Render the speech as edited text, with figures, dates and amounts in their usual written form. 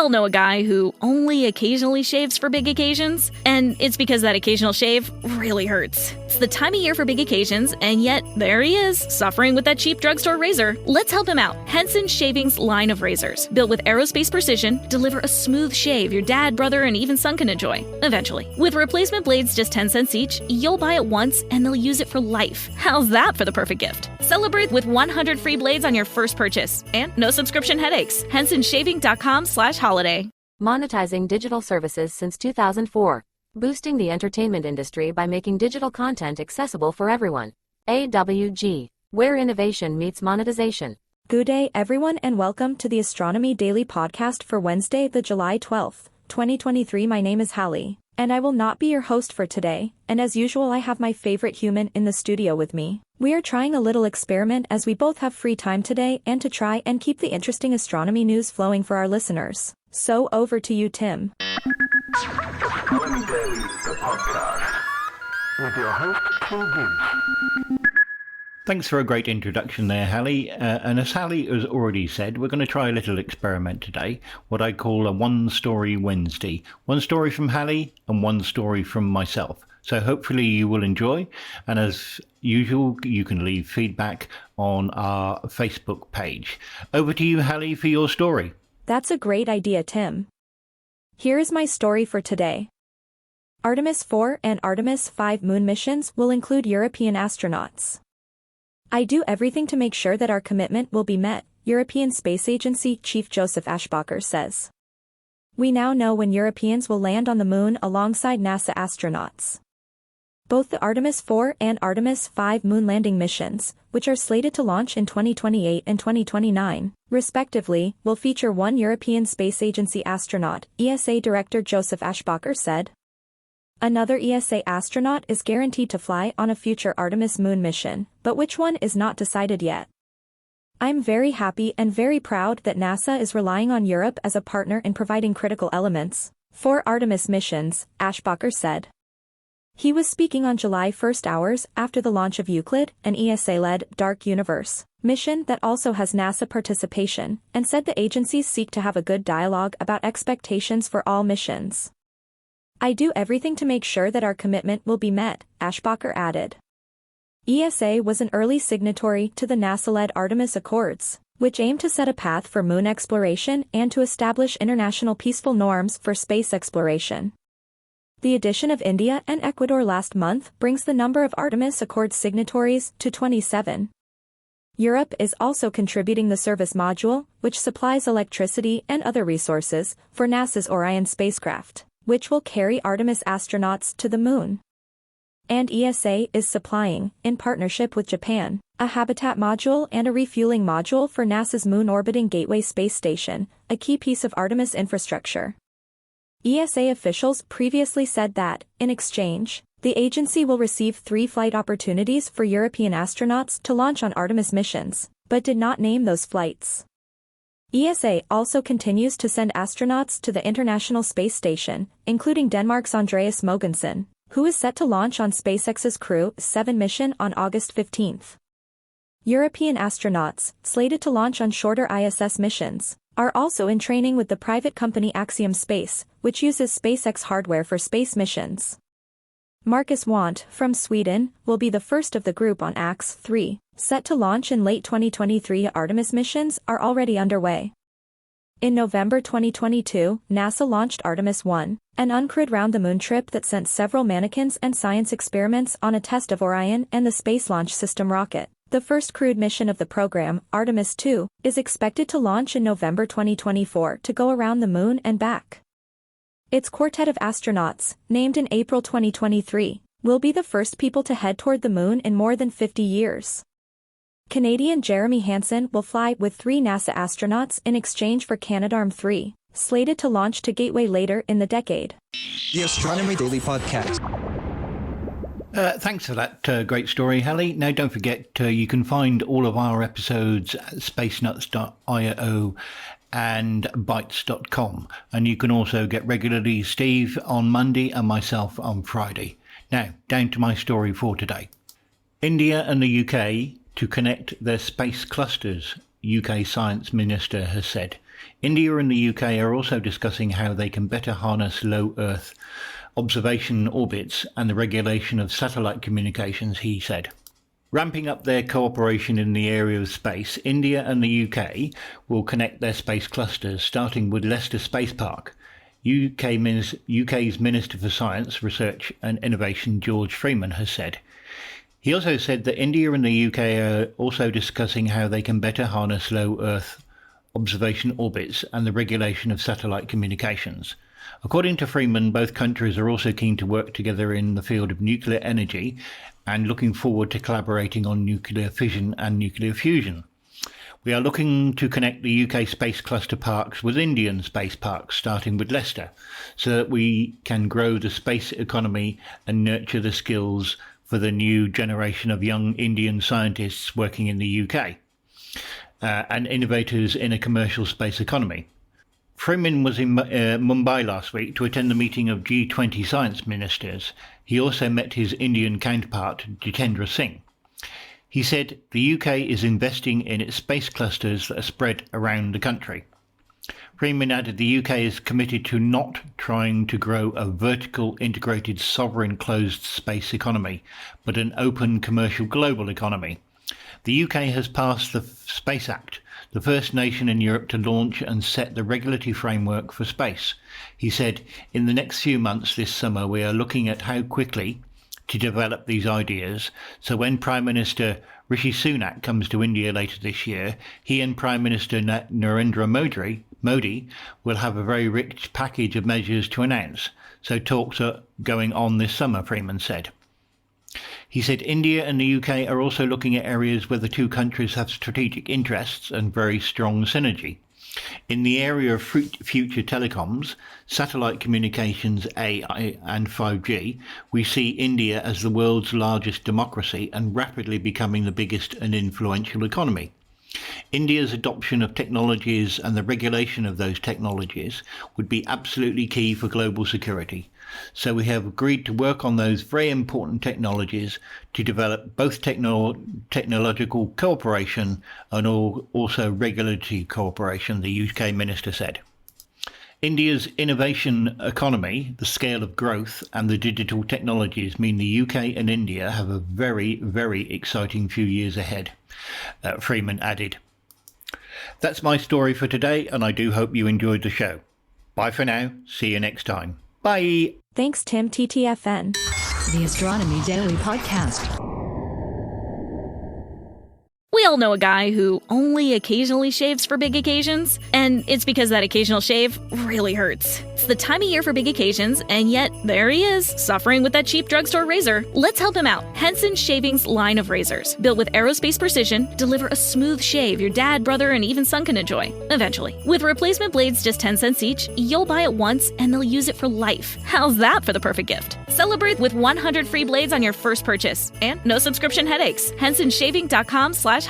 all know a guy who only occasionally shaves for big occasions, and it's because that occasional shave really hurts. It's the time of year for big occasions, and yet there he is, suffering with that cheap drugstore razor. Let's help him out. Henson Shaving's line of razors, built with aerospace precision, deliver a smooth shave your dad, brother, and even son can enjoy, eventually. With replacement blades just 10 cents each, you'll buy it once and they'll use it for life. How's that for the perfect gift? Celebrate with 100 free blades on your first purchase, and no subscription headaches. HensonShaving.com/holiday. Monetizing digital services since 2004. Boosting the entertainment industry by making digital content accessible for everyone. AWG, where innovation meets monetization. Good day, everyone, and welcome to the Astronomy Daily Podcast for Wednesday, the July 12th, 2023. My name is Hallie, and I will not be your host for today, and as usual I have my favorite human in the studio with me. We are trying a little experiment as we both have free time today and to try and keep the interesting astronomy news flowing for our listeners. So over to you, Tim. Astronomy Daily, the podcast, with your host, Tim Gibbs. Thanks for a great introduction there, Hallie. And as Hallie has already said, we're going to try a little experiment today, what I call a one-story Wednesday. One story from Hallie and one story from myself. So hopefully you will enjoy. And as usual, you can leave feedback on our Facebook page. Over to you, Hallie, for your story. That's a great idea, Tim. Here is my story for today. Artemis 4 and Artemis 5 moon missions will include European astronauts. I do everything to make sure that our commitment will be met, European Space Agency Chief Joseph Ashbacher says. We now know when Europeans will land on the moon alongside NASA astronauts. Both the Artemis 4 and Artemis 5 moon landing missions, which are slated to launch in 2028 and 2029, respectively, will feature one European Space Agency astronaut, ESA Director Joseph Ashbacher said. Another ESA astronaut is guaranteed to fly on a future Artemis moon mission, but which one is not decided yet. I'm very happy and very proud that NASA is relying on Europe as a partner in providing critical elements for Artemis missions, Ashbacher said. He was speaking on July 1st hours after the launch of Euclid, an ESA-led Dark Universe mission that also has NASA participation, and said the agencies seek to have a good dialogue about expectations for all missions. I do everything to make sure that our commitment will be met, Ashbacher added. ESA was an early signatory to the NASA-led Artemis Accords, which aim to set a path for moon exploration and to establish international peaceful norms for space exploration. The addition of India and Ecuador last month brings the number of Artemis Accord signatories to 27. Europe is also contributing the service module, which supplies electricity and other resources for NASA's Orion spacecraft, which will carry Artemis astronauts to the moon. And ESA is supplying, in partnership with Japan, a habitat module and a refueling module for NASA's Moon-orbiting Gateway space station, a key piece of Artemis infrastructure. ESA officials previously said that, in exchange, the agency will receive 3 flight opportunities for European astronauts to launch on Artemis missions, but did not name those flights. ESA also continues to send astronauts to the International Space Station, including Denmark's Andreas Mogensen, who is set to launch on SpaceX's Crew 7 mission on August 15. European astronauts, slated to launch on shorter ISS missions, are also in training with the private company Axiom Space, which uses SpaceX hardware for space missions. Marcus Want, from Sweden, will be the first of the group on AX-3, set to launch in late 2023. Artemis missions are already underway. In November 2022, NASA launched Artemis 1, an uncrewed round-the-moon trip that sent several mannequins and science experiments on a test of Orion and the Space Launch System rocket. The first crewed mission of the program, Artemis 2, is expected to launch in November 2024 to go around the moon and back. Its quartet of astronauts, named in April 2023, will be the first people to head toward the moon in more than 50 years. Canadian Jeremy Hansen will fly with 3 NASA astronauts in exchange for Canadarm3, slated to launch to Gateway later in the decade. The Astronomy Daily Podcast. Thanks for that great story, Hallie. Now, don't forget, you can find all of our episodes at spacenuts.io and bytes.com. And you can also get regularly Steve on Monday and myself on Friday. Now, down to my story for today. India and the UK to connect their space clusters, UK Science Minister has said. India and the UK are also discussing how they can better harness low Earth observation orbits and the regulation of satellite communications, he said. Ramping up their cooperation in the area of space, India and the UK will connect their space clusters, starting with Leicester Space Park. UK's Minister for Science, Research and Innovation, George Freeman, has said. He also said that India and the UK are also discussing how they can better harness low Earth observation orbits and the regulation of satellite communications. According to Freeman, both countries are also keen to work together in the field of nuclear energy and looking forward to collaborating on nuclear fission and nuclear fusion. We are looking to connect the UK space cluster parks with Indian space parks, starting with Leicester, so that we can grow the space economy and nurture the skills for the new generation of young Indian scientists working in the UK and innovators in a commercial space economy. Freeman was in Mumbai last week to attend the meeting of G20 science ministers. He also met his Indian counterpart, Jitendra Singh. He said the UK is investing in its space clusters that are spread around the country. Freeman added the UK is committed to not trying to grow a vertical, integrated, sovereign, closed space economy, but an open, commercial, global economy. The UK has passed the Space Act, the first nation in Europe to launch and set the regulatory framework for space. He said, in the next few months this summer, we are looking at how quickly to develop these ideas, so when Prime Minister Rishi Sunak comes to India later this year, he and Prime Minister Narendra Modi will have a very rich package of measures to announce. So talks are going on this summer, Freeman said. He said India and the UK are also looking at areas where the two countries have strategic interests and very strong synergy. In the area of future telecoms, satellite communications, AI and 5G, we see India as the world's largest democracy and rapidly becoming the biggest and influential economy. India's adoption of technologies and the regulation of those technologies would be absolutely key for global security. So we have agreed to work on those very important technologies to develop both technological cooperation and also regulatory cooperation, the UK minister said. India's innovation economy, the scale of growth and the digital technologies mean the UK and India have a very, very exciting few years ahead, Freeman added. That's my story for today, and I do hope you enjoyed the show. Bye for now. See you next time. Bye. Thanks, Tim TTFN. The Astronomy Daily Podcast. We all know a guy who only occasionally shaves for big occasions, and it's because that occasional shave really hurts. It's the time of year for big occasions, and yet there he is, suffering with that cheap drugstore razor. Let's help him out. Henson Shaving's line of razors, built with aerospace precision, deliver a smooth shave your dad, brother, and even son can enjoy, eventually. With replacement blades just 10 cents each, you'll buy it once and they'll use it for life. How's that for the perfect gift? Celebrate with 100 free blades on your first purchase, and no subscription headaches. HensonShaving.com/holiday.